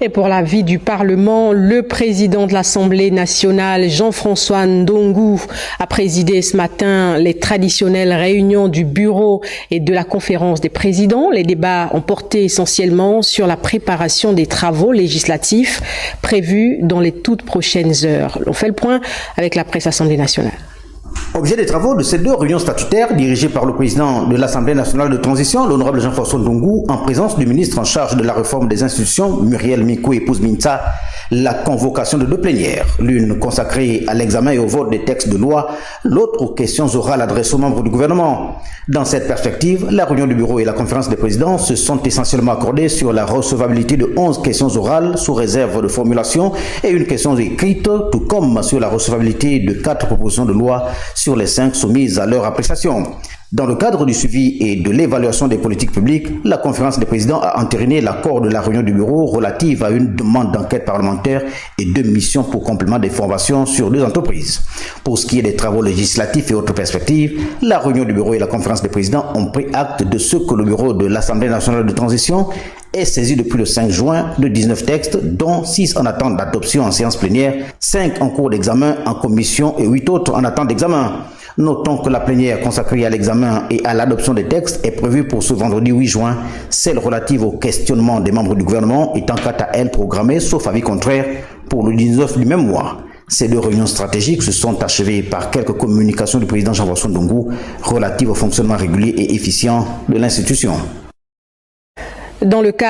Et pour la vie du Parlement, le président de l'Assemblée nationale, Jean-François Ndongo, a présidé ce matin les traditionnelles réunions du bureau et de la conférence des présidents. Les débats ont porté essentiellement sur la préparation des travaux législatifs prévus dans les toutes prochaines heures. On fait le point avec la presse Assemblée nationale. Objet des travaux de ces deux réunions statutaires dirigées par le président de l'Assemblée nationale de transition, l'honorable Jean-François Ndongo, en présence du ministre en charge de la réforme des institutions, Muriel Mikou, épouse Minta, la convocation de deux plénières, l'une consacrée à l'examen et au vote des textes de loi, l'autre aux questions orales adressées aux membres du gouvernement. Dans cette perspective, la réunion du bureau et la conférence des présidents se sont essentiellement accordées sur la recevabilité de 11 questions orales sous réserve de formulation et une question écrite, tout comme sur la recevabilité de 4 propositions de loi sur les 5 soumises à leur appréciation. Dans le cadre du suivi et de l'évaluation des politiques publiques, la conférence des présidents a entériné l'accord de la réunion du bureau relative à une demande d'enquête parlementaire et 2 missions pour complément des formations sur 2 entreprises. Pour ce qui est des travaux législatifs et autres perspectives, la réunion du bureau et la conférence des présidents ont pris acte de ce que le bureau de l'Assemblée nationale de transition est saisi depuis le 5 juin de 19 textes, dont 6 en attente d'adoption en séance plénière, 5 en cours d'examen en commission et 8 autres en attente d'examen. Notons que la plénière consacrée à l'examen et à l'adoption des textes est prévue pour ce vendredi 8 juin, celle relative au questionnement des membres du gouvernement étant quant à elle programmée, sauf avis contraire, pour le 19 du même mois. Ces 2 réunions stratégiques se sont achevées par quelques communications du président Jean-François Ndongo relatives au fonctionnement régulier et efficient de l'institution. Dans le cas